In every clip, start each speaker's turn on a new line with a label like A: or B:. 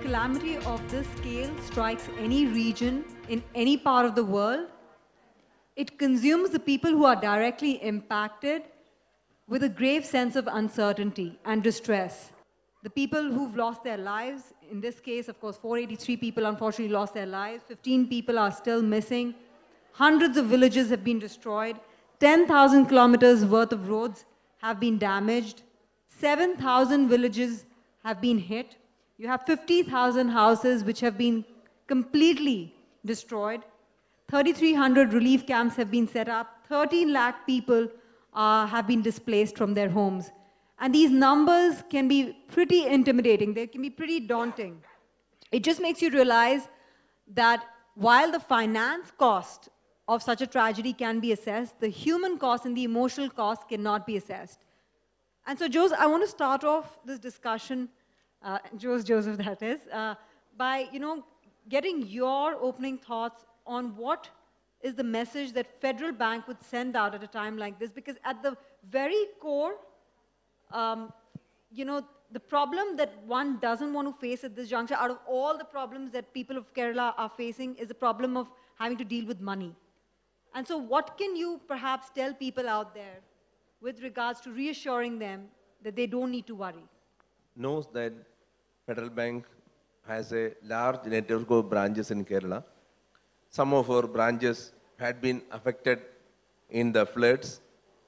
A: calamity of this scale strikes any region in any part of the world, it consumes the people who are directly impacted with a grave sense of uncertainty and distress. The people who've lost their lives, in this case, of course, 483 people unfortunately lost their lives, 15 people are still missing, hundreds of villages have been destroyed, 10,000 kilometers worth of roads have been damaged, 7,000 villages have been hit. You have 50,000 houses which have been completely destroyed. 3,300 relief camps have been set up. 13 lakh people have been displaced from their homes. And these numbers can be pretty intimidating. They can be pretty daunting. It just makes you realize that while the finance cost of such a tragedy can be assessed, the human cost and the emotional cost cannot be assessed. And so, Joseph, I want to start off this discussion, Joseph that is, by getting your opening thoughts on what is the message that Federal Bank would send out at a time like this, because at the very core, the problem that one doesn't want to face at this juncture, out of all the problems that people of Kerala are facing, is the problem of having to deal with money. And so what can you perhaps tell people out there with regards to reassuring them that they don't need to worry?
B: Knows that Federal Bank has a large network of branches in Kerala. Some of our branches had been affected in the floods,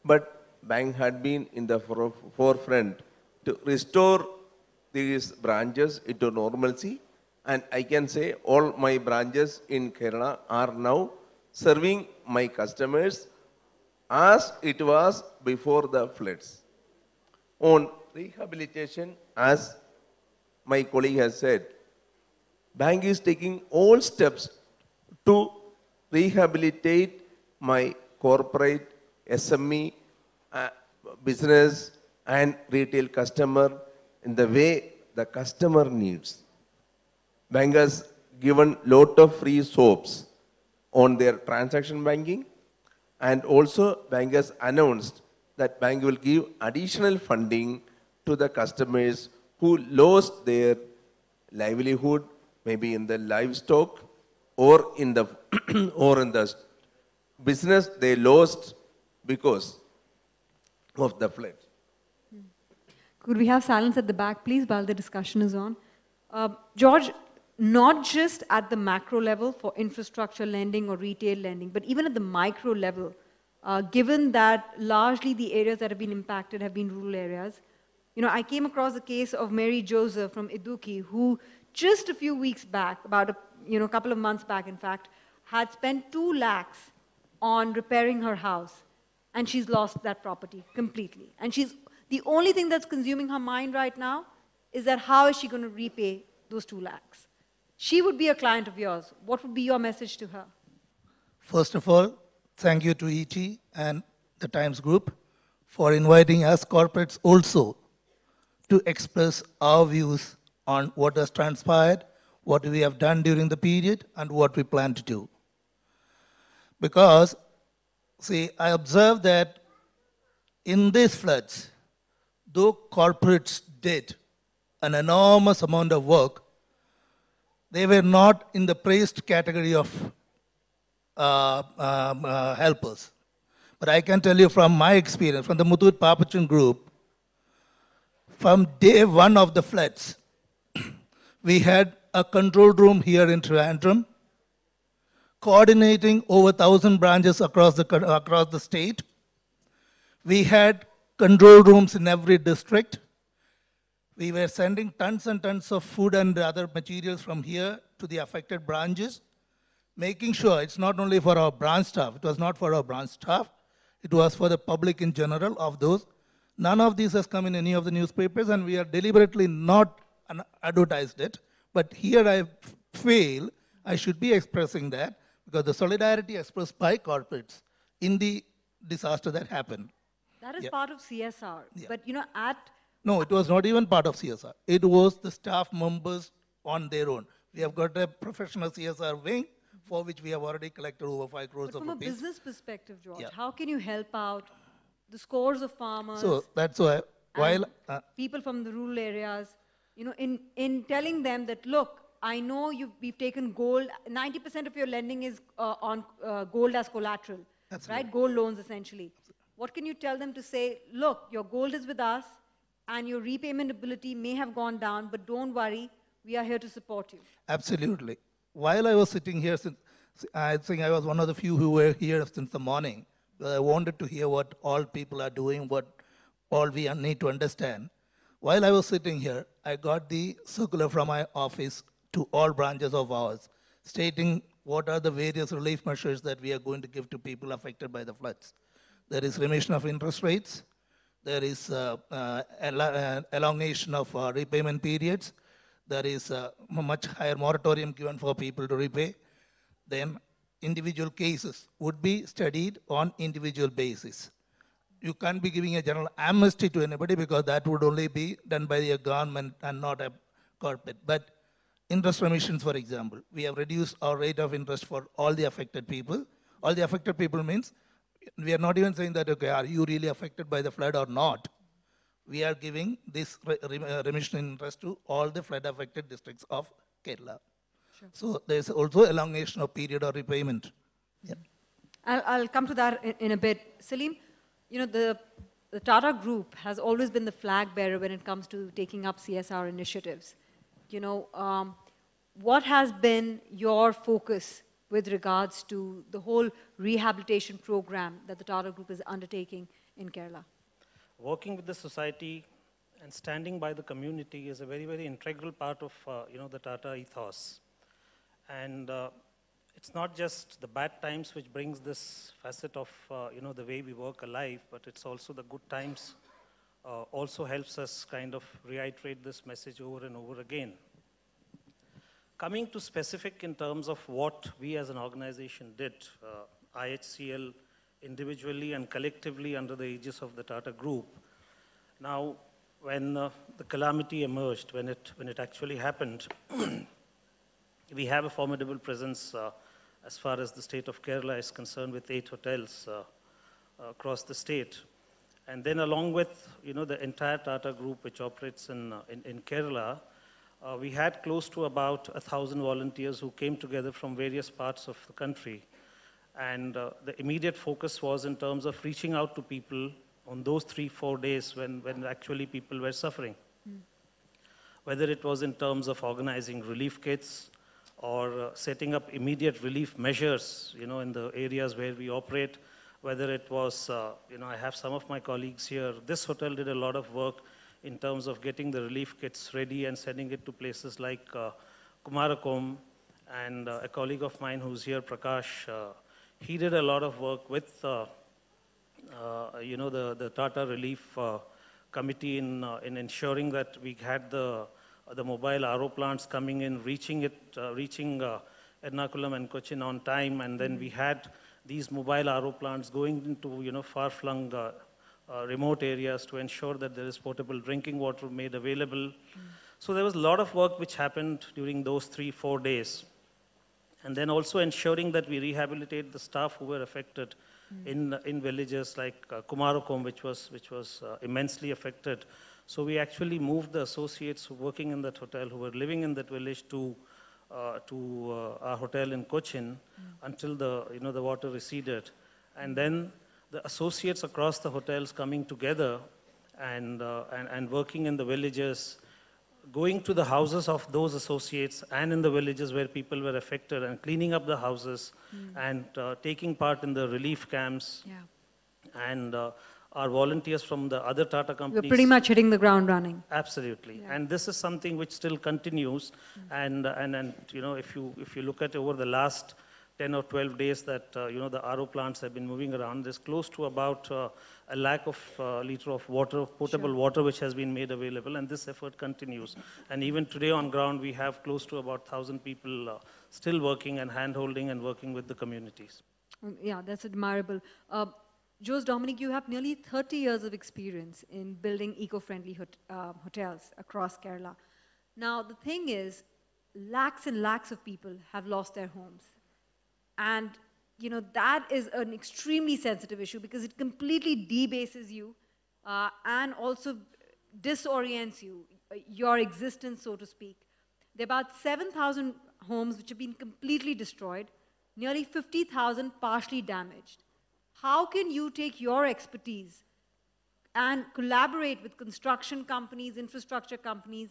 B: but bank had been in the forefront to restore these branches into normalcy. And I can say all my branches in Kerala are now serving my customers as it was before the floods. On rehabilitation, as my colleague has said, bank is taking all steps to rehabilitate my corporate, SME, business and retail customer in the way the customer needs. Bank has given lot of free soaps on their transaction banking, and also bank has announced that bank will give additional funding to the customers who lost their livelihood, maybe in the livestock or in the or in the business they lost because of the flood.
A: Could we have silence at the back, please, while the discussion is on? George, not just at the macro level for infrastructure lending or retail lending, but even at the micro level, given that largely the areas that have been impacted have been rural areas. I came across the case of Mary Joseph from Idukki, who just a few weeks back, about a couple of months back, in fact, had spent 2 lakhs on repairing her house, and she's lost that property completely. And the only thing that's consuming her mind right now is that how is she going to repay those 2 lakhs? She would be a client of yours. What would be your message to her?
C: First of all, thank you to ET and the Times Group for inviting us corporates also to express our views on what has transpired, what we have done during the period, and what we plan to do. Because, see, I observed that in these floods, though corporates did an enormous amount of work, they were not in the praised category of helpers. But I can tell you from my experience, from the Muthoot Papachan group, from day one of the floods, we had a control room here in Trivandrum, coordinating over 1,000 branches across the state. We had control rooms in every district. We were sending tons and tons of food and other materials from here to the affected branches, making sure it's not only for our branch staff, it was not for our branch staff, it was for the public in general of those. None of these has come in any of the newspapers, and we are deliberately not advertised it. But here I feel I should be expressing that, because the solidarity expressed by corporates in the disaster that happened.
A: That is part of CSR.
C: Yeah.
A: But
C: No, it was not even part of CSR. It was the staff members on their own. We have got a professional CSR wing for which we have already collected over 5 crores of rupees.
A: From a business perspective, George, how can you help out the scores of farmers?
C: So that's why, while
A: people from the rural areas in telling them that, look, I know we've taken gold, 90% of your lending is on gold as collateral,
C: Absolutely.
A: right? Gold loans, essentially. What can you tell them to say, look, your gold is with us, and your repayment ability may have gone down, but don't worry, we are here to support you.
C: Absolutely. While I was sitting here, I think I was one of the few who were here since the morning. I wanted to hear what all people are doing, what all we need to understand. While I was sitting here, I got the circular from my office to all branches of ours, stating what are the various relief measures that we are going to give to people affected by the floods. There is remission of interest rates, there is elongation of repayment periods, there is a much higher moratorium given for people to repay. Then individual cases would be studied on individual basis. You can't be giving a general amnesty to anybody because that would only be done by the government and not a corporate. But interest remissions, for example, we have reduced our rate of interest for all the affected people. All the affected people means we are not even saying that, okay, are you really affected by the flood or not? We are giving this remission interest to all the flood affected districts of Kerala. Sure. So there's also elongation of period of repayment. Yeah.
A: I'll come to that in a bit. Salim, the Tata Group has always been the flag bearer when it comes to taking up CSR initiatives. What has been your focus with regards to the whole rehabilitation program that the Tata Group is undertaking in Kerala?
D: Working with the society and standing by the community is a very, very integral part of the Tata ethos. And it's not just the bad times which brings this facet of the way we work alive, but it's also the good times also helps us kind of reiterate this message over and over again. Coming to specific in terms of what we as an organization did, IHCL individually and collectively under the aegis of the Tata Group. Now, when the calamity emerged, when it actually happened, we have a formidable presence as far as the state of Kerala is concerned with 8 hotels across the state. And then along with the entire Tata Group which operates in Kerala, we had close to about 1,000 volunteers who came together from various parts of the country. And the immediate focus was in terms of reaching out to people on those 3-4 days when actually people were suffering. Whether it was in terms of organizing relief kits or setting up immediate relief measures, in the areas where we operate, whether it was, I have some of my colleagues here. This hotel did a lot of work in terms of getting the relief kits ready and sending it to places like Kumarakom, and a colleague of mine who's here, Prakash, he did a lot of work with the Tata Relief Committee in ensuring that we had the mobile RO plants coming in, reaching Ernakulam and Cochin on time, and then we had these mobile RO plants going into far-flung remote areas to ensure that there is potable drinking water made available. So there was a lot of work which happened during those 3-4 days. And then also ensuring that we rehabilitate the staff who were affected in villages like Kumarakom, which was immensely affected. So we actually moved the associates working in that hotel who were living in that village to our hotel in Cochin until the water receded. And then the associates across the hotels coming together and working in the villages, going to the houses of those associates and in the villages where people were affected and cleaning up the houses and taking part in the relief camps.
A: Yeah.
D: And our volunteers from the other Tata companies.
A: We're pretty much hitting the ground running.
D: Absolutely.
A: Yeah.
D: And this is something which still continues. And if you look at over the last 10 or 12 days that the RO plants have been moving around, there's close to about a lakh of liter of water, potable water, which has been made available, and this effort continues. And even today on ground, we have close to about 1,000 people still working and hand-holding and working with the communities.
A: Yeah, that's admirable. Jose Dominic, you have nearly 30 years of experience in building eco-friendly hotels across Kerala. Now, the thing is, lakhs and lakhs of people have lost their homes. And, that is an extremely sensitive issue because it completely debases you and also disorients you. your existence, so to speak. There are about 7,000 homes which have been completely destroyed, nearly 50,000 partially damaged. How can you take your expertise and collaborate with construction companies, infrastructure companies,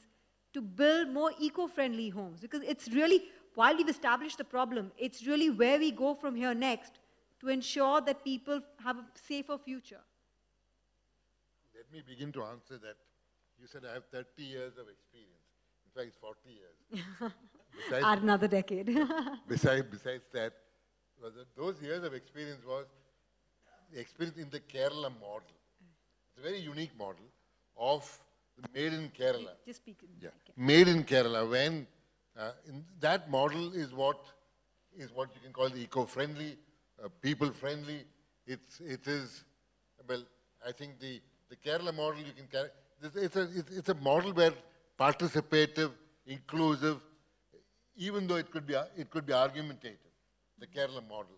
A: to build more eco-friendly homes? Because it's really, while we've established the problem, it's really where we go from here next to ensure that people have a safer future.
E: Let me begin to answer that. You said I have 30 years of experience. In fact, it's 40 years.
A: Add another decade.
E: besides that, those years of experience was the experience in the Kerala model. It's a very unique model of made in Kerala.
A: Just speak.
E: Yeah, made in Kerala. When in that model is what you can call the eco-friendly, people-friendly. It is, well, I think the Kerala model you can carry. It's a model where participative, inclusive, even though it could be argumentative, the Kerala model.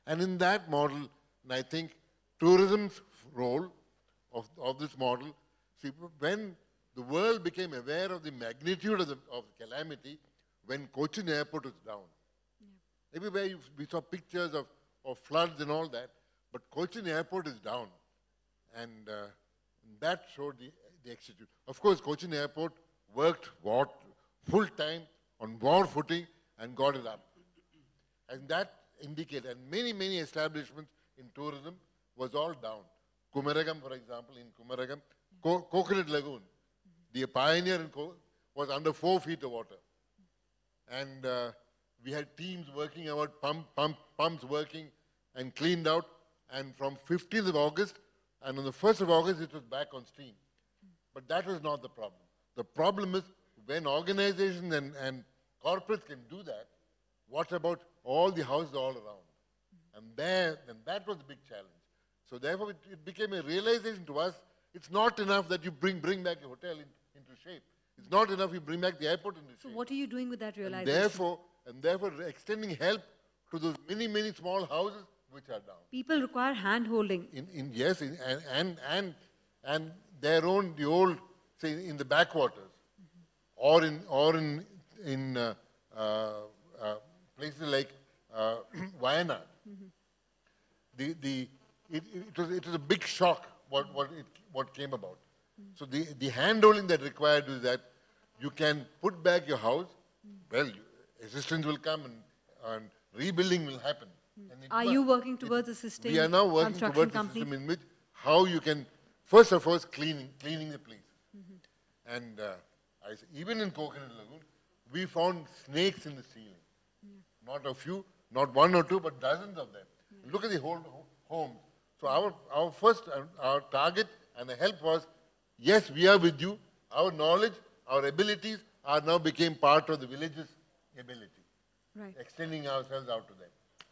E: And in that model, and I think tourism's role of this model, see, when the world became aware of the magnitude of the calamity, when Cochin Airport was down. Yeah. Everywhere we saw pictures of floods and all that, but Cochin Airport is down. And that showed the execution. Of course, Cochin Airport worked full time on war footing and got it up. And that indicated, and many establishments in tourism was all down. Kumaragam, for example, in Kumaragam, Coconut Lagoon, the pioneer was under 4 feet of water. And we had teams working about pumps working and cleaned out. And from 15th of August, and on the 1st of August, it was back on stream. But that was not the problem. The problem is when organizations and corporates can do that, what about all the houses all around? And that was the big challenge. So therefore, it became a realization to us, it's not enough that you bring back a hotel into shape. It's not enough you bring back the airport into shape.
A: So what are you doing with that realization?
E: And therefore extending help to those many small houses which are down.
A: People require hand-holding.
E: Yes, and their own, the old, say, in the backwaters, or in places like Wayanad. It was a big shock what came about. So the hand-holding that required is that you can put back your house, well, assistance will come and rebuilding will happen.
A: Are you working towards assisting
E: we are now working towards a system in which how you can, first of all, cleaning the place. And even in Coconut Lagoon, we found snakes in the ceiling. Not a few, not one or two, but dozens of them. Look at the whole home. So our target and the help was, yes, we are with you. Our knowledge, our abilities are now became part of the village's ability.
A: Right.
E: Extending ourselves out to them.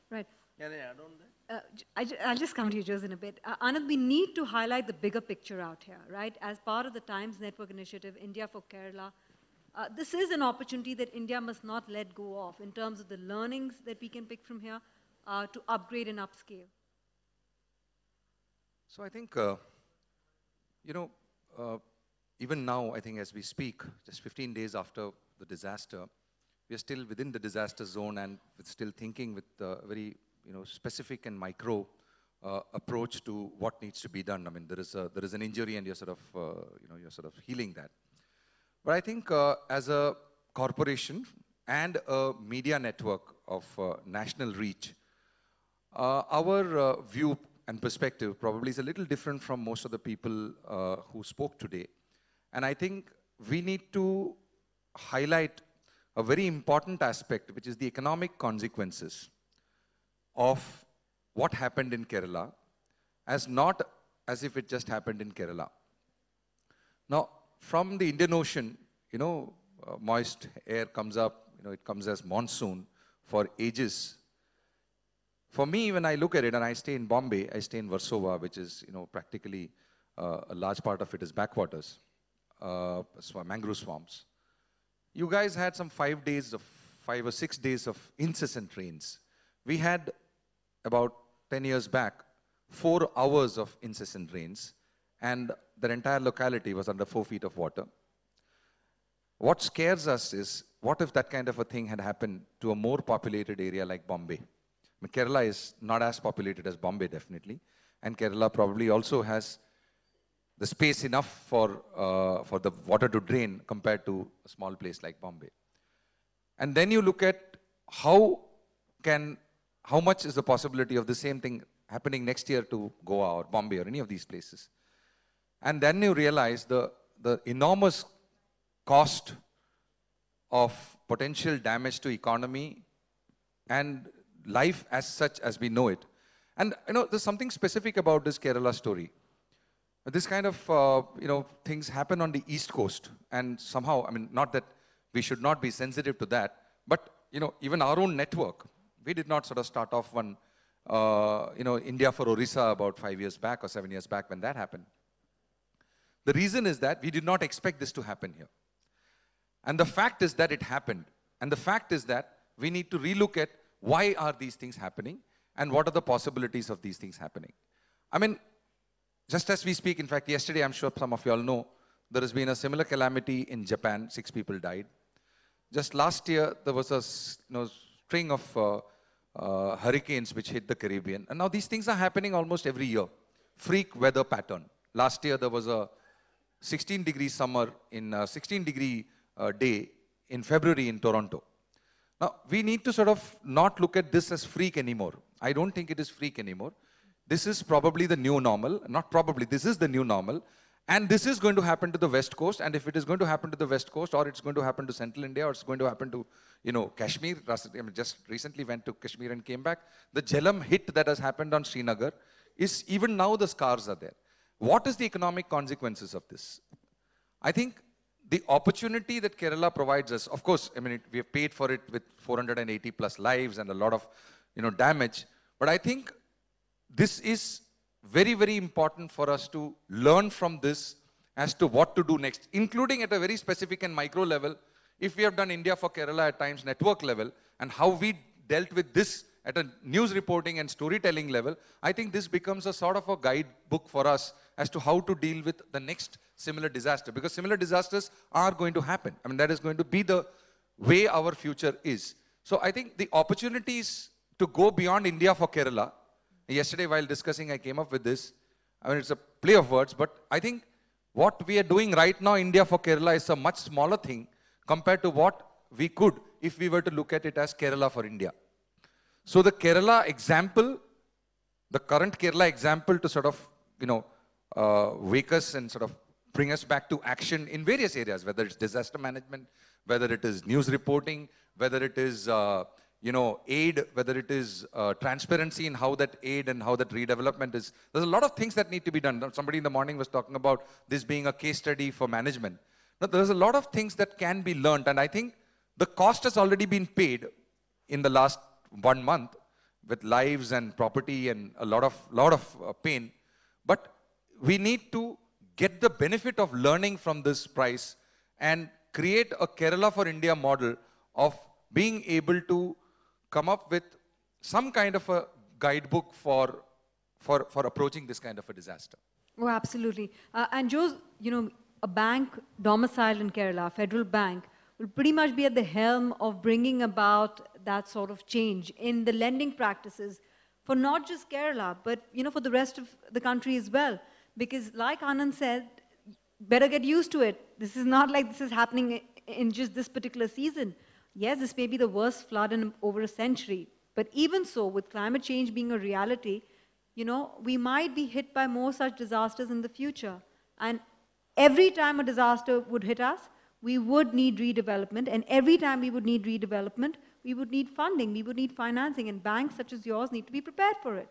A: Right.
B: Can I add on that?
A: I'll just come to you, Jose, in a bit. Anand, we need to highlight the bigger picture out here, right? As part of the Times Network initiative, India for Kerala, this is an opportunity that India must not let go of in terms of the learnings that we can pick from here to upgrade and upscale.
F: So I think, even now, I think as we speak, just 15 days after the disaster, we are still within the disaster zone and still thinking with a very specific and micro approach to what needs to be done. I mean, there is an injury and you're sort of healing that. But I think as a corporation and a media network of national reach, our view and perspective probably is a little different from most of the people who spoke today. And I think we need to highlight a very important aspect, which is the economic consequences of what happened in Kerala, as not as if it just happened in Kerala. Now, from the Indian Ocean, moist air comes up, it comes as monsoon for ages. For me, when I look at it, and I stay in Bombay, I stay in Versova, which is, practically a large part of it is backwaters, mangrove swamps. You guys had some 5 or 6 days of incessant rains. We had about 10 years back, 4 hours of incessant rains, and the entire locality was under 4 feet of water. what scares us is, what if that kind of a thing had happened to a more populated area like Bombay? I mean, Kerala is not as populated as Bombay, definitely. And Kerala probably also has the space enough for the water to drain compared to a small place like Bombay. And then you look at how much is the possibility of the same thing happening next year to Goa or Bombay or any of these places. And then you realize the enormous cost of potential damage to economy and life as such as we know it. And there's something specific about this Kerala story. This kind of things happen on the East Coast, and somehow, I mean, not that we should not be sensitive to that, but even our own network, we did not sort of start off one, India for Orissa about 5 years back or 7 years back when that happened. The reason is that we did not expect this to happen here. And the fact is that it happened. And the fact is that we need to relook at why are these things happening and what are the possibilities of these things happening. I mean, just as we speak, in fact, yesterday, I'm sure some of you all know, there has been a similar calamity in Japan. 6 people died. Just last year, there was a string of hurricanes which hit the Caribbean. And now these things are happening almost every year. Freak weather pattern. Last year, there was a 16-degree summer in a 16-degree day in February in Toronto. Now, we need to sort of not look at this as freak anymore. I don't think it is freak anymore. This is probably the new normal. Not probably, this is the new normal. And this is going to happen to the West Coast. And if it is going to happen to the West Coast, or it's going to happen to Central India, or it's going to happen to, Kashmir. I mean, just recently went to Kashmir and came back. The Jhelum hit that has happened on Srinagar is, even now the scars are there. What is the economic consequences of this? I think the opportunity that Kerala provides us, of course, I mean, we have paid for it with 480 plus lives and a lot of, damage. But I think this is very, very important for us to learn from this as to what to do next, including at a very specific and micro level. If we have done India for Kerala at times network level, and how we dealt with this at a news reporting and storytelling level, I think this becomes a sort of a guidebook for us as to how to deal with the next similar disaster, because similar disasters are going to happen. I mean, that is going to be the way our future is. So I think the opportunities to go beyond India for Kerala, yesterday while discussing, I came up with this. I mean, it's a play of words, but I think what we are doing right now, India for Kerala, is a much smaller thing compared to what we could if we were to look at it as Kerala for India. So the Kerala example, the current Kerala example to sort of, wake us and sort of bring us back to action in various areas, whether it's disaster management, whether it is news reporting, whether it is, aid, whether it is transparency in how that aid and how that redevelopment is. There's a lot of things that need to be done. Somebody in the morning was talking about this being a case study for management. Now, there's a lot of things that can be learned, and I think the cost has already been paid in the last 1 month with lives and property and a lot of pain. But we need to get the benefit of learning from this price and create a Kerala for India model of being able to come up with some kind of a guidebook for approaching this kind of a disaster.
A: Oh, absolutely. And Joe, a bank domiciled in Kerala, a federal bank, will pretty much be at the helm of bringing about that sort of change in the lending practices for not just Kerala, but for the rest of the country as well. Because like Anand said, better get used to it. This is not like this is happening in just this particular season. Yes, this may be the worst flood in over a century, but even so, with climate change being a reality, we might be hit by more such disasters in the future. And every time a disaster would hit us, we would need redevelopment. And every time we would need redevelopment, we would need funding, we would need financing, and banks such as yours need to be prepared for it.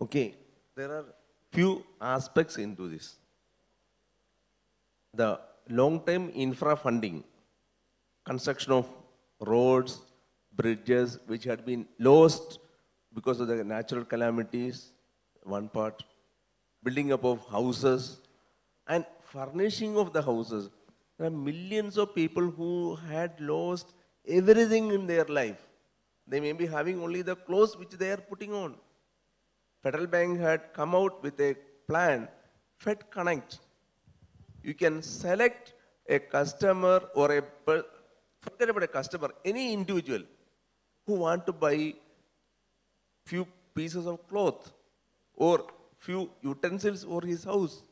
B: Okay, there are few aspects into this. The long-term infra funding, construction of roads, bridges, which had been lost because of the natural calamities, one part, building up of houses, and furnishing of the houses. There are millions of people who had lost everything in their life. They may be having only the clothes which they are putting on. Federal Bank had come out with a plan, Fed Connect. You can select a customer or forget about a customer, any individual who want to buy few pieces of cloth or few utensils for his house.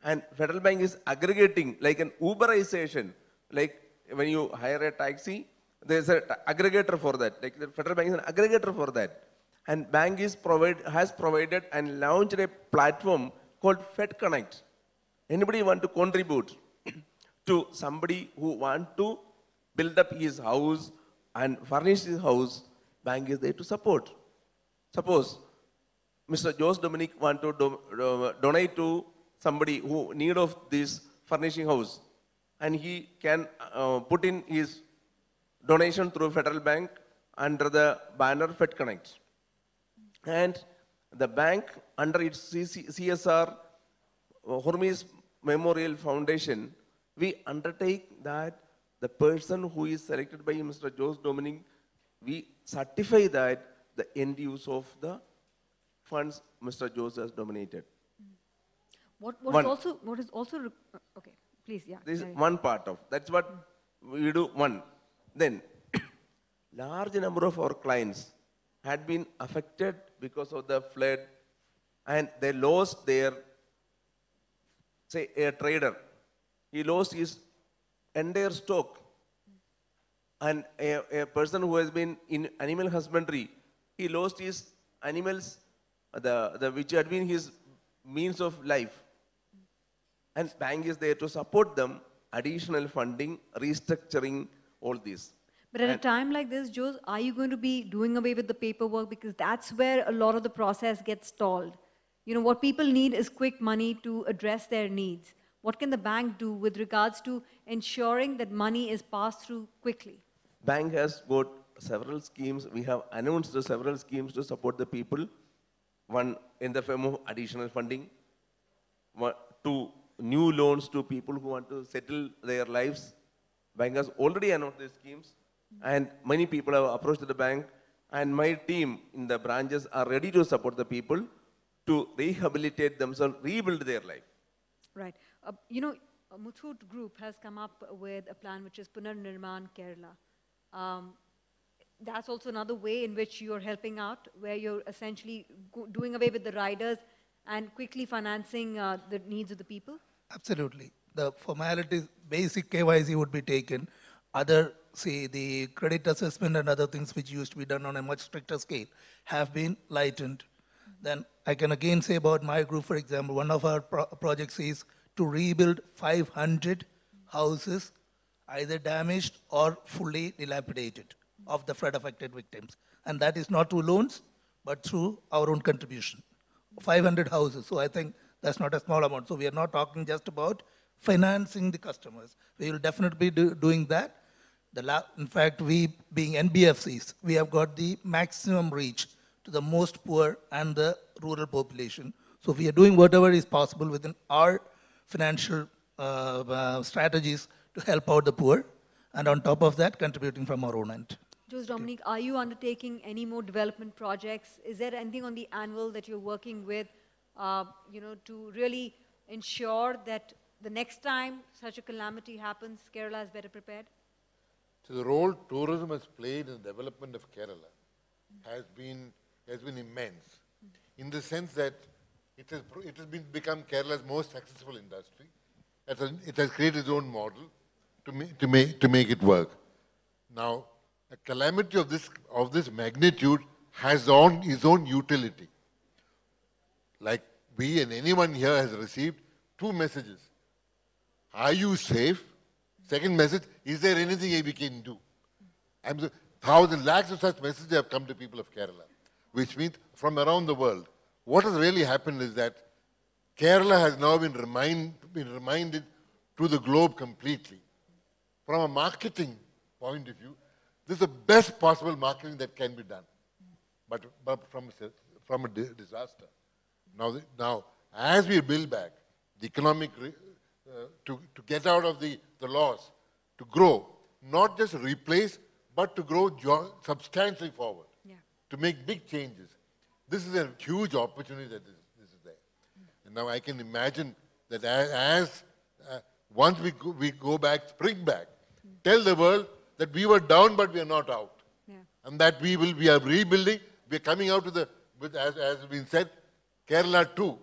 B: And Federal Bank is aggregating like an Uberization, like when you hire a taxi, there's an aggregator for that. Like the Federal Bank is an aggregator for that. And bank has provided and launched a platform called Fed Connect. Anybody want to contribute to somebody who want to build up his house and furnish his house, bank is there to support. Suppose Mr. Jose Dominic want to donate to somebody who need of this furnishing house, and he can put in his donation through Federal Bank under the banner Fed Connect. And the bank under its CSR, Hermes Memorial Foundation, we undertake that the person who is selected by Mr. Jose Dominic, we certify that the end use of the funds Mr. Jose has dominated.
A: What is also okay, please, yeah.
B: This is one part of, that's what we do, one. Then, large number of our clients had been affected because of the flood and they lost their, say, a trader. He lost his entire stock. And a person who has been in animal husbandry, he lost his animals, which had been his means of life. And bank is there to support them, additional funding, restructuring, all this.
A: But at a time like this, Jose, are you going to be doing away with the paperwork? Because that's where a lot of the process gets stalled. You know, what people need is quick money to address their needs. What can the bank do with regards to ensuring that money is passed through quickly?
B: Bank has got several schemes. We have announced several schemes to support the people. One in the form of additional funding. Two, new loans to people who want to settle their lives. Bank has already announced these schemes. And many people have approached the bank. And my team in the branches are ready to support the people to rehabilitate themselves, rebuild their life.
A: Right. You know, Muthoot Group has come up with a plan which is Punar Nirman Kerala. That's also another way in which you're helping out, where you're essentially doing away with the riders and quickly financing the needs of the people?
C: Absolutely. The formalities, basic KYC would be taken. Other, say, the credit assessment and other things which used to be done on a much stricter scale have been lightened. Then I can again say about my group, for example, one of our projects is to rebuild 500 houses, either damaged or fully dilapidated, of the flood-affected victims. And that is not through loans, but through our own contribution. 500 houses, so I think that's not a small amount. So we are not talking just about financing the customers. We will definitely be doing that. In fact, we being NBFCs, we have got the maximum reach to the most poor and the rural population. So we are doing whatever is possible within our financial strategies to help out the poor, and on top of that, contributing from our own end.
A: Jose Dominic, are you undertaking any more development projects? Is there anything on the anvil that you're working with, to really ensure that the next time such a calamity happens, Kerala is better prepared?
E: So the role tourism has played in the development of Kerala has been immense, in the sense that it has become Kerala's most successful industry. It has created its own model to make it work. Now, a calamity of this magnitude has its own utility. Like we and anyone here has received two messages. Are you safe? Second message, is there anything we can do? And thousands, lakhs of such messages have come to people of Kerala, which means from around the world. What has really happened is that Kerala has now been reminded to the globe completely. From a marketing point of view, this is the best possible marketing that can be done, but from a disaster. Now, as we build back the economic, to get out of the loss, to grow, not just replace, but to grow substantially forward, to make big changes. This is a huge opportunity that this is there. And now I can imagine that as once we go back, spring back, tell the world that we were down but we are not out.
A: Yeah.
E: And that we are rebuilding, we are coming out as has been said, Kerala too.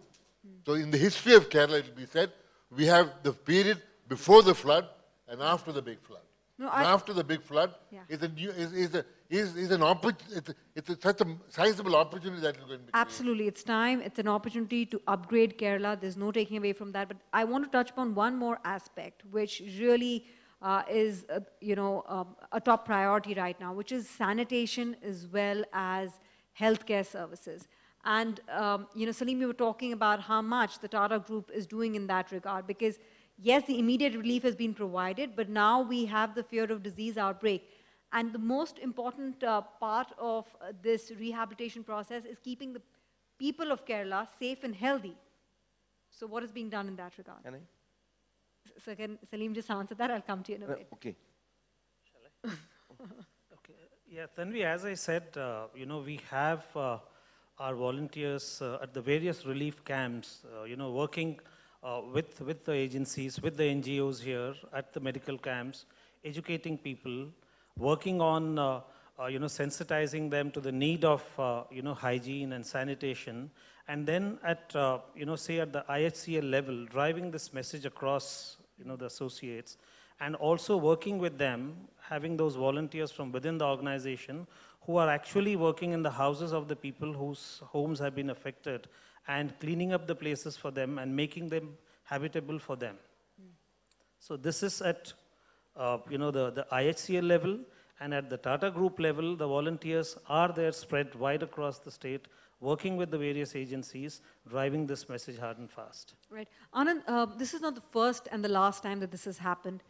E: So in the history of Kerala, it will be said, we have the period before the flood and after the big flood.
A: No,
E: and after the big flood
A: Yeah.
E: is an opportunity. It's such a sizable opportunity that is going to be
A: Absolutely, it's time. It's an opportunity to upgrade Kerala. There's no taking away from that. But I want to touch upon one more aspect, which really is, a top priority right now, which is sanitation as well as healthcare services. And, Salim, you were talking about how much the Tata Group is doing in that regard, because yes, the immediate relief has been provided, but now we have the fear of disease outbreak. And the most important part of this rehabilitation process is keeping the people of Kerala safe and healthy. So what is being done in that regard?
B: Can I?
A: So can Salim just answer that? I'll come to you in a bit.
B: Okay.
D: Okay. Yeah, Tanvi, as I said, we have our volunteers at the various relief camps, working with the agencies, with the NGOs here at the medical camps, educating people, working on, sensitizing them to the need of, hygiene and sanitation, and then at, say at the IHCL level, driving this message across, the associates, and also working with them, having those volunteers from within the organization who are actually working in the houses of the people whose homes have been affected and cleaning up the places for them and making them habitable for them. So this is at, the IHCL level, and at the Tata Group level, the volunteers are there spread wide across the state, working with the various agencies, driving this message hard and fast.
A: Right. Anand, this is not the first and the last time that this has happened.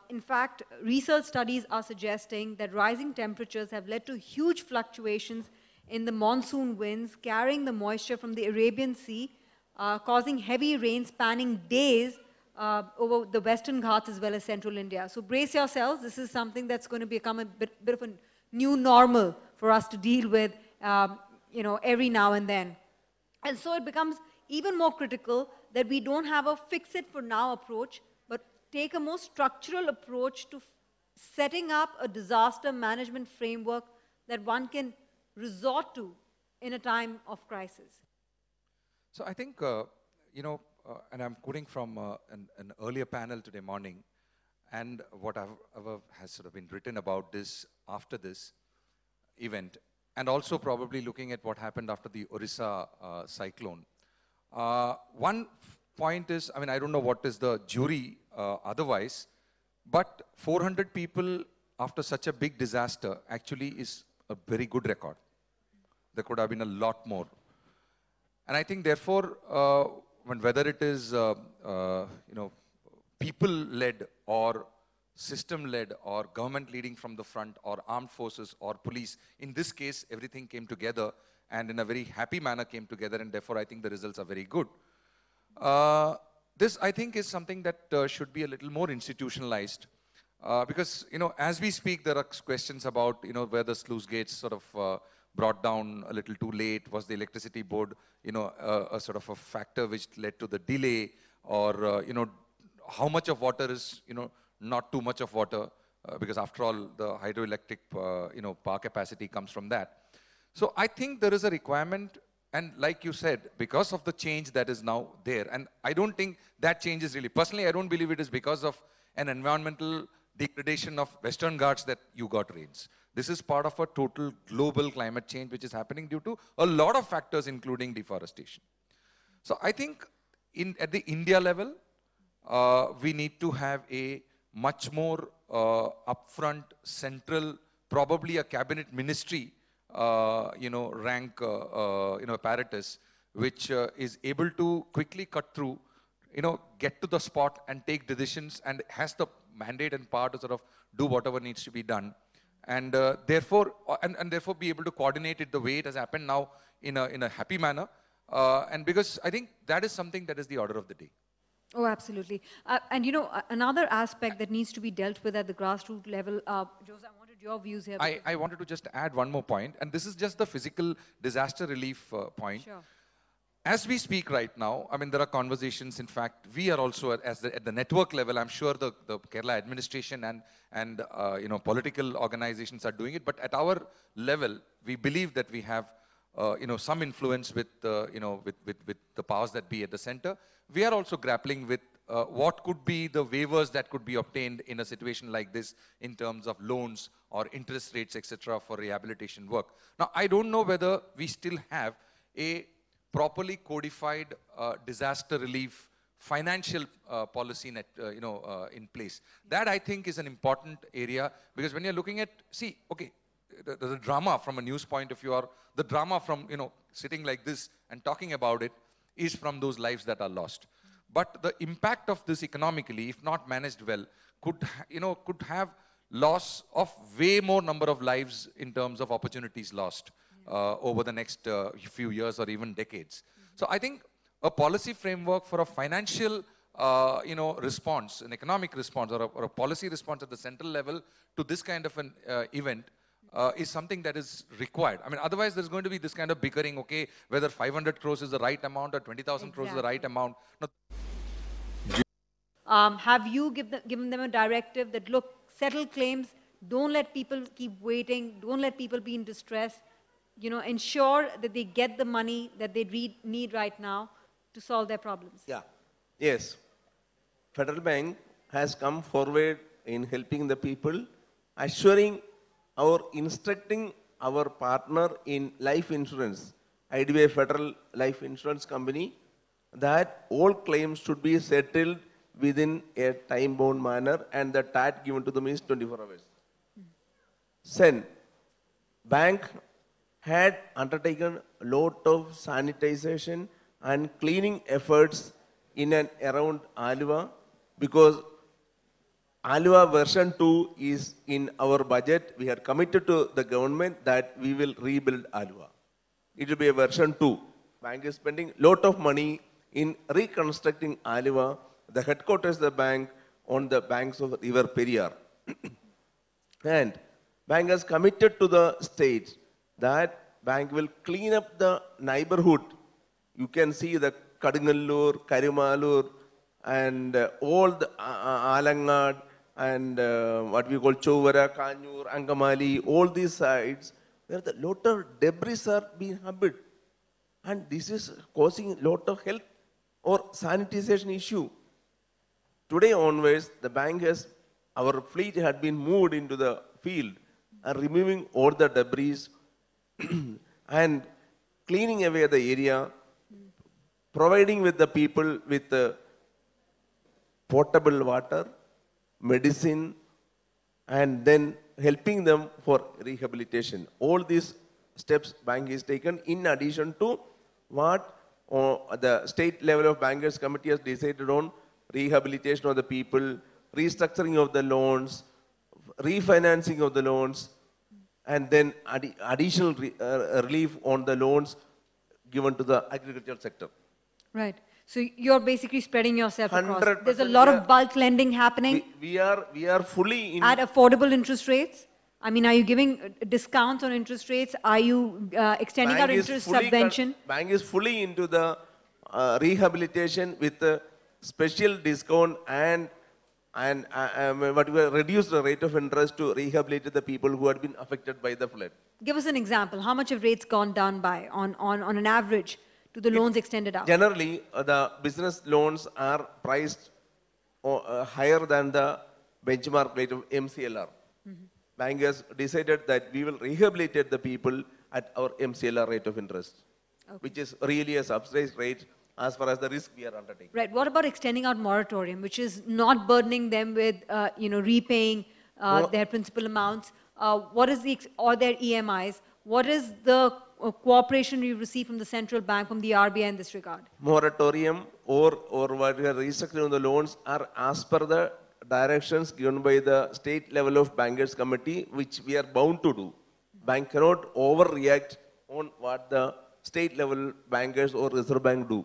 A: In fact, research studies are suggesting that rising temperatures have led to huge fluctuations in the monsoon winds, carrying the moisture from the Arabian Sea, causing heavy rain spanning days over the Western Ghats as well as central India. So brace yourselves. This is something that's going to become a bit of a new normal for us to deal with, every now and then. And so it becomes even more critical that we don't have a fix-it-for-now approach, but take a more structural approach to setting up a disaster management framework that one can resort to in a time of crisis.
F: So I think, and I'm quoting from an earlier panel today morning, and what has sort of been written about this after this event, and also probably looking at what happened after the Orissa cyclone. One point is, I don't know what is the jury otherwise, but 400 people after such a big disaster actually is a very good record. There could have been a lot more. And I think therefore, whether it is, people-led or system-led or government leading from the front or armed forces or police, in this case, everything came together and in a very happy manner came together, and therefore I think the results are very good. This, I think, is something that should be a little more institutionalized. Because, as we speak, there are questions about, where the sluice gates sort of brought down a little too late. Was the electricity board, a sort of a factor which led to the delay? Or, how much of water is, not too much of water? Because after all, the hydroelectric, power capacity comes from that. So I think there is a requirement, and like you said, because of the change that is now there, and I don't think that change is really, personally, I don't believe it is because of an environmental degradation of Western Ghats that you got rains. This is part of a total global climate change which is happening due to a lot of factors, including deforestation. So I think at the India level, we need to have a much more upfront, central, probably a cabinet ministry, rank, apparatus, which is able to quickly cut through, get to the spot and take decisions and has the mandate and power to sort of do whatever needs to be done. And therefore be able to coordinate it the way it has happened now in a happy manner. And because I think that is something that is the order of the day.
A: Oh, absolutely. And another aspect that needs to be dealt with at the grassroots level, Jose, I wanted your views here.
F: I wanted to just add one more point, and this is just the physical disaster relief point.
A: Sure.
F: as we speak right now, I mean, there are conversations. In fact, we are also at the network level. I'm sure the Kerala administration and political organizations are doing it. But at our level, we believe that we have some influence with with the powers that be at the center. We are also grappling with what could be the waivers that could be obtained in a situation like this in terms of loans or interest rates, etc., for rehabilitation work. Now, I don't know whether we still have a properly codified disaster relief financial policy in place. That, I think, is an important area, because when you're looking at, the drama from a news point of view, or the drama from sitting like this and talking about it, is from those lives that are lost. But the impact of this economically, if not managed well, could have loss of way more number of lives in terms of opportunities lost over the next few years or even decades. So I think a policy framework for a financial response, an economic response, or a policy response at the central level to this kind of an event is something that is required. I mean, otherwise there's going to be this kind of bickering, okay, whether 500 crores is the right amount or 20,000 crores is the right amount. No.
A: Have you given them a directive that, look, settle claims, don't let people keep waiting, don't let people be in distress, ensure that they get the money that they need right now to solve their problems?
B: Yeah. Yes. Federal Bank has come forward in helping the people, assuring instructing our partner in life insurance, IDBI Federal Life Insurance Company, that all claims should be settled within a time-bound manner, and the TAT given to them is 24 hours. Then, bank had undertaken a lot of sanitization and cleaning efforts in and around Aluva, because Aluva version 2 is in our budget. We had committed to the government that we will rebuild Aluva. It will be a version 2. Bank is spending a lot of money in reconstructing Aluva, the headquarters of the bank, on the banks of River Periyar. And bank has committed to the state that bank will clean up the neighborhood. You can see the Kadingalur, Karimalur, and all the Alangad, and what we call Chovara, Kanyur, Angamali, all these sites where the lot of debris are being harboured. And this is causing a lot of health or sanitization issue. Today onwards, the bank our fleet had been moved into the field and removing all the debris and cleaning away the area, providing with the people with potable water, medicine, and then helping them for rehabilitation. All these steps bank is taken in addition to what the state level of bankers committee has decided on: rehabilitation of the people, restructuring of the loans, refinancing of the loans, and then additional relief on the loans given to the agricultural sector.
A: Right. So you're basically spreading yourself across. There's a lot of bulk lending happening.
B: We are fully in...
A: At affordable interest rates? I mean, are you giving discounts on interest rates? Are you extending our interest subvention?
B: Bank is fully into the rehabilitation with a special discount and what we reduced the rate of interest to rehabilitate the people who had been affected by the flood.
A: Give us an example. How much have rates gone down by on an average to the loans extended out?
B: Generally, the business loans are priced higher than the benchmark rate of MCLR. Bank has decided that we will rehabilitate the people at our MCLR rate of interest, which is really a subsidized rate as far as the risk we are undertaking.
A: Right. What about extending out moratorium, which is not burdening them with, repaying their principal amounts? What is or their EMIs? What is the cooperation you receive from the central bank, from the RBI in this regard?
B: Moratorium or what we are restructuring of the loans are as per the directions given by the state level of bankers committee, which we are bound to do. Bank cannot overreact on what the state level bankers or Reserve Bank do.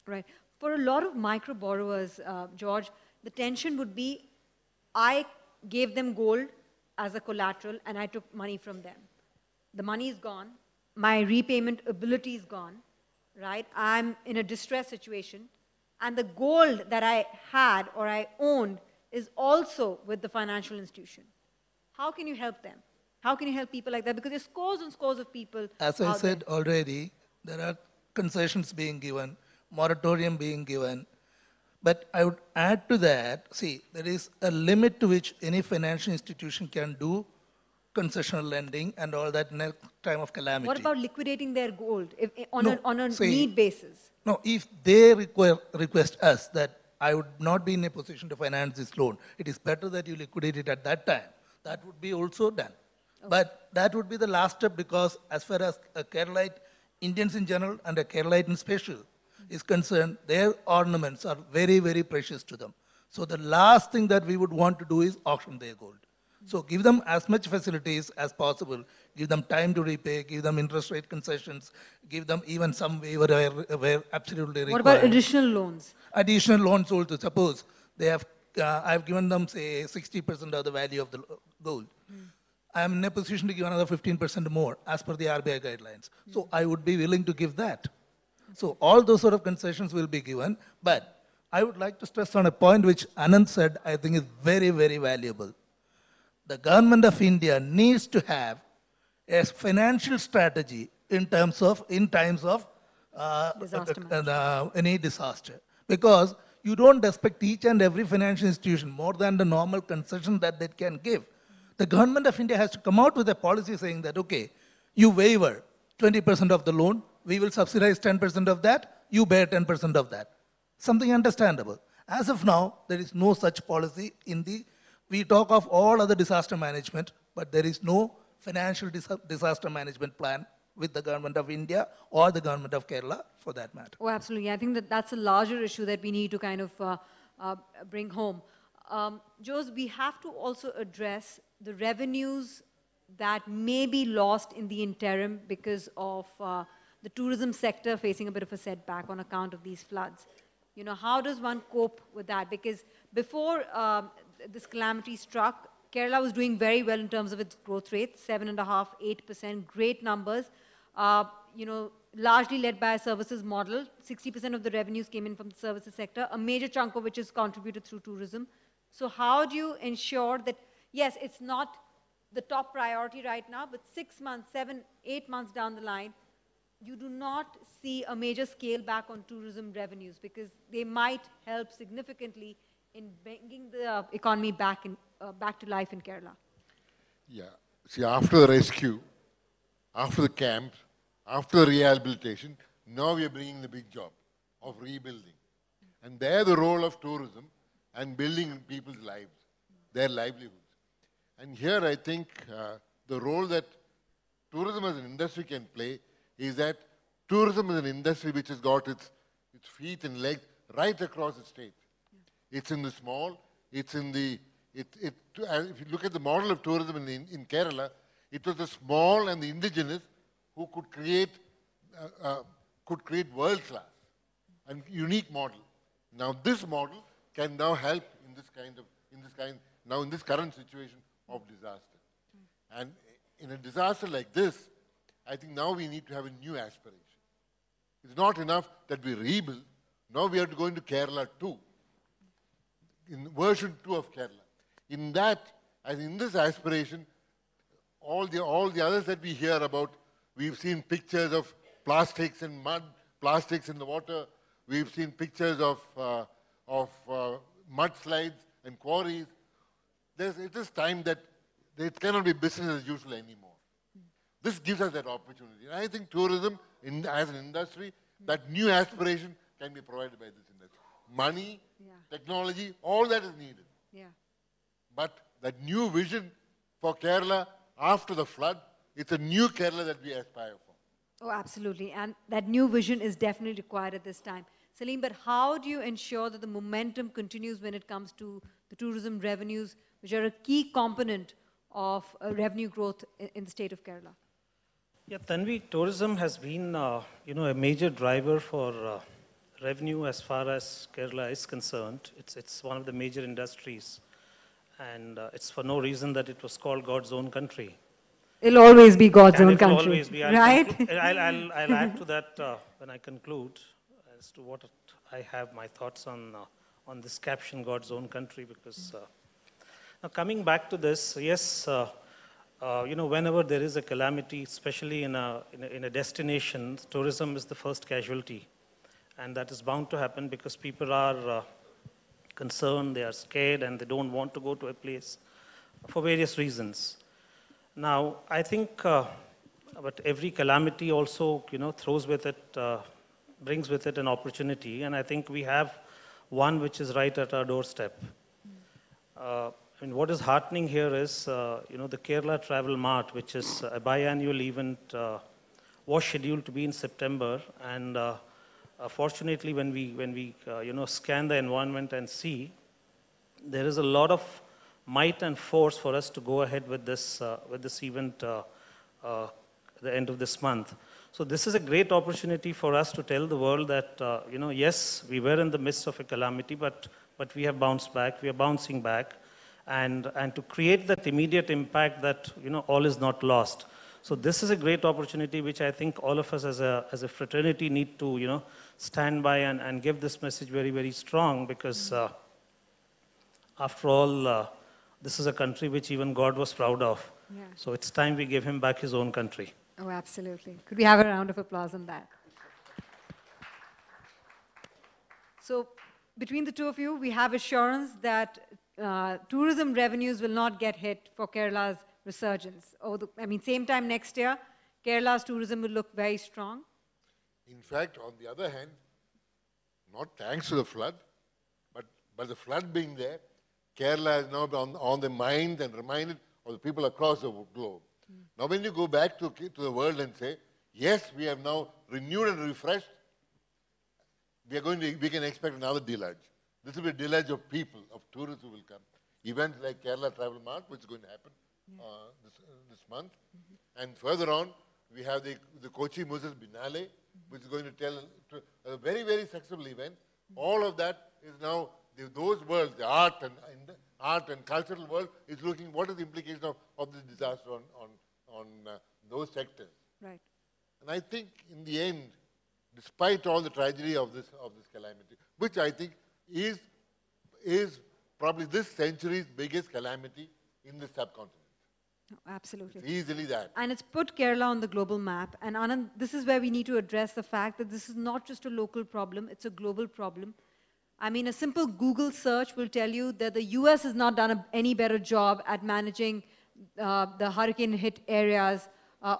A: Right. For a lot of micro borrowers, George, the tension would be, I gave them gold as a collateral and I took money from them. The money is gone. My repayment ability is gone. right? I'm in a distress situation, and the gold that I had or I owned is also with the financial institution. How can you help them? How can you help people like that? Because there's scores and scores of people
C: As I
A: out there.
C: said already, there are concessions being given, moratorium being given. But I would add to that, see, there is a limit to which any financial institution can do concessional lending and all that in a time of calamity.
A: What about liquidating their gold on
C: No,
A: a
C: see,
A: need basis?
C: No, if they request us that I would not be in a position to finance this loan, it is better that you liquidate it at that time. That would be also done.
A: Okay.
C: But that would be the last step because as far as a Keralite, Indians in general and a Keralite in special is concerned, their ornaments are very, very precious to them. So the last thing that we would want to do is auction their gold. So give them as much facilities as possible. Give them time to repay, give them interest rate concessions, give them even some waiver where absolutely required.
A: What about additional loans?
C: Additional loans also. Suppose they have, I've given them say 60% of the value of the gold. I'm in a position to give another 15% more as per the RBI guidelines. So I would be willing to give that. So all those sort of concessions will be given. But I would like to stress on a point which Anand said I think is very, very valuable. The government of India needs to have a financial strategy in times of any disaster. Because you don't expect each and every financial institution more than the normal concession that they can give. The government of India has to come out with a policy saying that, okay, you waiver 20% of the loan, we will subsidize 10% of that, you bear 10% of that. Something understandable. As of now, there is no such policy in the, we talk of all other disaster management, but there is no financial disaster management plan with the government of India or the government of Kerala for that matter.
A: Oh, absolutely. I think that that's a larger issue that we need to kind of bring home. Jose, we have to also address the revenues that may be lost in the interim because of the tourism sector facing a bit of a setback on account of these floods. You know, how does one cope with that? Because before this calamity struck, Kerala was doing very well in terms of its growth rate, 7.5%, 8%, great numbers. You know, largely led by a services model. 60% of the revenues came in from the services sector, a major chunk of which is contributed through tourism. So how do you ensure that, yes, it's not the top priority right now, but 6 months, 7, 8 months down the line, you do not see a major scale back on tourism revenues because they might help significantly in bringing the economy back to life in Kerala?
E: Yeah. See, after the rescue, after the camps, after the rehabilitation, now we are bringing the big job of rebuilding. And there the role of tourism and building people's lives, their livelihoods. And here I think the role that tourism as an industry can play is that tourism is an industry which has got its feet and legs right across the state. It's in the small, it's in the, if you look at the model of tourism in Kerala, it was the small and the indigenous who could create world-class and unique model. Now this model can now help in this current situation of disaster. And in a disaster like this, I think now we need to have a new aspiration. It's not enough that we rebuild. Now we have to go into Kerala 2, in version 2 of Kerala. In that, as in this aspiration, all the others that we hear about, we've seen pictures of plastics and mud, plastics in the water. We've seen pictures of mudslides and quarries. It is time that it cannot be business as usual anymore. This gives us that opportunity. And I think tourism, as an industry, that new aspiration can be provided by this industry. Money, technology, all that is needed.
A: Yeah.
E: But that new vision for Kerala after the flood, it's a new Kerala that we aspire for.
A: Oh, absolutely. And that new vision is definitely required at this time. Salim, but how do you ensure that the momentum continues when it comes to the tourism revenues, which are a key component of revenue growth in the state of Kerala?
D: Yeah, Tanvir, tourism has been, a major driver for revenue as far as Kerala is concerned. It's one of the major industries, and it's for no reason that it was called God's own country.
A: It'll always be God's
D: And
A: own
D: it will
A: country,
D: always be.
A: right?
D: I'll add to that when I conclude as to what I have my thoughts on this caption, God's own country, because now coming back to this, yes, whenever there is a calamity, especially in a destination, tourism is the first casualty. And that is bound to happen because people are concerned, they are scared, and they don't want to go to a place for various reasons. Now, I think, but every calamity also, throws with it, brings with it an opportunity, and I think we have one which is right at our doorstep. What is heartening here is, the Kerala Travel Mart, which is a biannual event, was scheduled to be in September, and fortunately, when we scan the environment and see, there is a lot of might and force for us to go ahead with this event at the end of this month. So this is a great opportunity for us to tell the world that, yes, we were in the midst of a calamity, but we have bounced back, we are bouncing back, and to create that immediate impact that, all is not lost. So this is a great opportunity which I think all of us as a fraternity need to, stand by and give this message very, very strong, because after all, this is a country which even God was proud of.
A: Yeah.
D: So it's time we give him back his own country.
A: Oh, absolutely. Could we have a round of applause on that? So between the two of you, we have assurance that tourism revenues will not get hit for Kerala's resurgence. Same time next year, Kerala's tourism will look very strong.
E: In fact, on the other hand, not thanks to the flood, but the flood being there, Kerala is now on the mind and reminded of the people across the globe. Now when you go back to the world and say, yes, we have now renewed and refreshed, we can expect another deluge. This will be a deluge of people, of tourists who will come. Events like Kerala Travel Mart, which is going to happen this month. And further on, we have the Kochi Moses Binale, which is going to tell a very, very successful event. All of that is now, those worlds, the art and cultural world is looking what is the implication of this disaster on those sectors.
A: Right.
E: And I think in the end, despite all the tragedy of this calamity, which I think is probably this century's biggest calamity in the subcontinent.
A: No, absolutely.
E: It's easily that.
A: And it's put Kerala on the global map. And Anand, this is where we need to address the fact that this is not just a local problem, it's a global problem. A simple Google search will tell you that the US has not done any better job at managing the hurricane-hit areas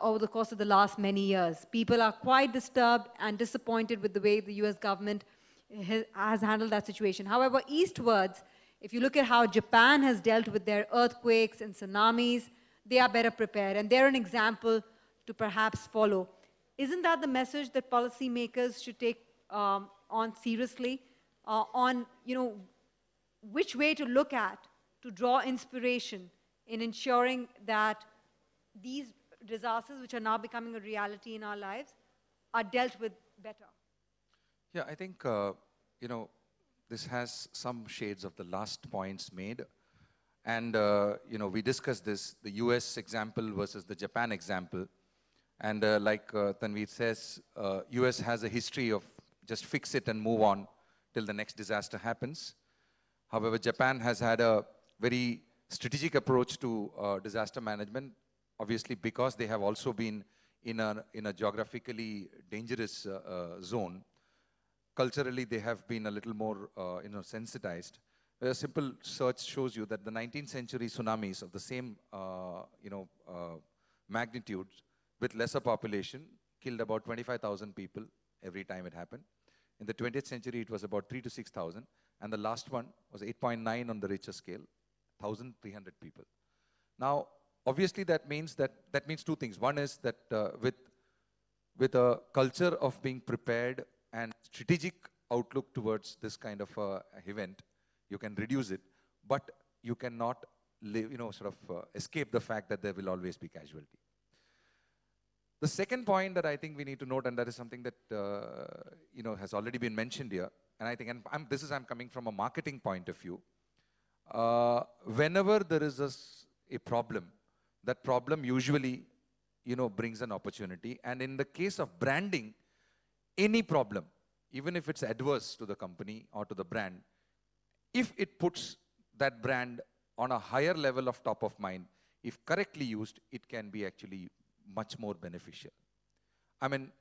A: over the course of the last many years. People are quite disturbed and disappointed with the way the US government has handled that situation. However, eastwards, if you look at how Japan has dealt with their earthquakes and tsunamis, they are better prepared, and they're an example to perhaps follow. Isn't that the message that policymakers should take on seriously, on which way to look at to draw inspiration in ensuring that these disasters, which are now becoming a reality in our lives, are dealt with better?
F: Yeah, I think, this has some shades of the last points made. And, we discussed this, the US example versus the Japan example. And like Tanvir says, US has a history of just fix it and move on till the next disaster happens. However, Japan has had a very strategic approach to disaster management, obviously because they have also been in a geographically dangerous zone. Culturally, they have been a little more sensitized. A simple search shows you that the 19th century tsunamis of the same magnitude with lesser population killed about 25,000 people every time it happened. In the 20th century, it was about 3,000 to 6,000. And the last one was 8.9 on the Richter scale, 1,300 people. Now, obviously, that means two things. One is that with a culture of being prepared and strategic outlook towards this kind of event, you can reduce it, but you cannot escape the fact that there will always be casualty. The second point that I think we need to note, and that is something that has already been mentioned here, and I think, and I'm coming from a marketing point of view. Whenever there is a problem, that problem usually, brings an opportunity. And in the case of branding, any problem, even if it's adverse to the company or to the brand, if it puts that brand on a higher level of top of mind, if correctly used, it can be actually much more beneficial. I mean,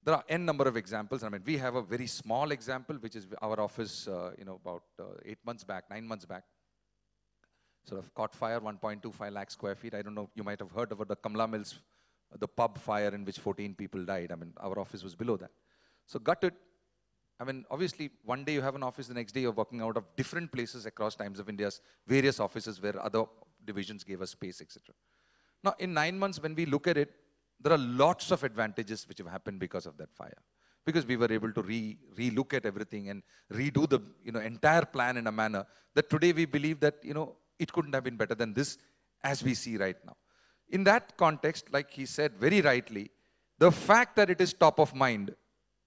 F: there are n number of examples. I mean, we have a very small example, which is our office, about 8 months back, 9 months back, sort of caught fire, 1.25 lakh square feet. I don't know, you might have heard about the Kamla Mills, the pub fire in which 14 people died. I mean, our office was below that. So gutted. I mean, obviously, one day you have an office, the next day you're working out of different places across Times of India's various offices where other divisions gave us space, etc. Now, in 9 months, when we look at it, there are lots of advantages which have happened because of that fire. Because we were able to re-look at everything and redo the entire plan in a manner that today we believe that it couldn't have been better than this as we see right now. In that context, like he said very rightly, the fact that it is top of mind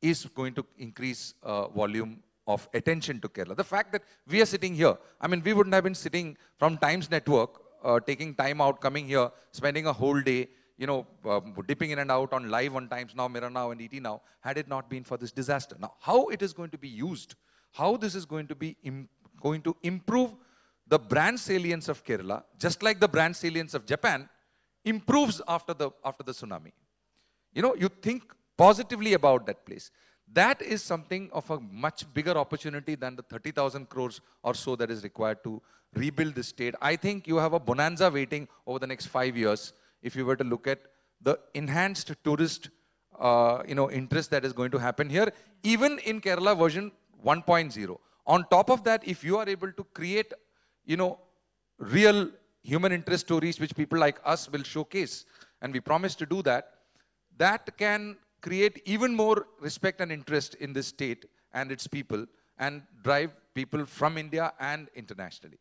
F: is going to increase volume of attention to Kerala. The fact that we are sitting here, I mean, we wouldn't have been sitting from Times Network, taking time out, coming here, spending a whole day, dipping in and out on live on Times Now, Mirror Now, and ET Now, had it not been for this disaster. Now, how it is going to be used, how this is going to be going to improve the brand salience of Kerala, just like the brand salience of Japan, improves after the tsunami. You think positively about that place. That is something of a much bigger opportunity than the 30,000 crores or so that is required to rebuild the state. I think you have a bonanza waiting over the next 5 years if you were to look at the enhanced tourist interest that is going to happen here, even in Kerala version 1.0. On top of that, if you are able to create real human interest stories which people like us will showcase, and we promise to do that, that can create even more respect and interest in this state and its people and drive people from India and internationally.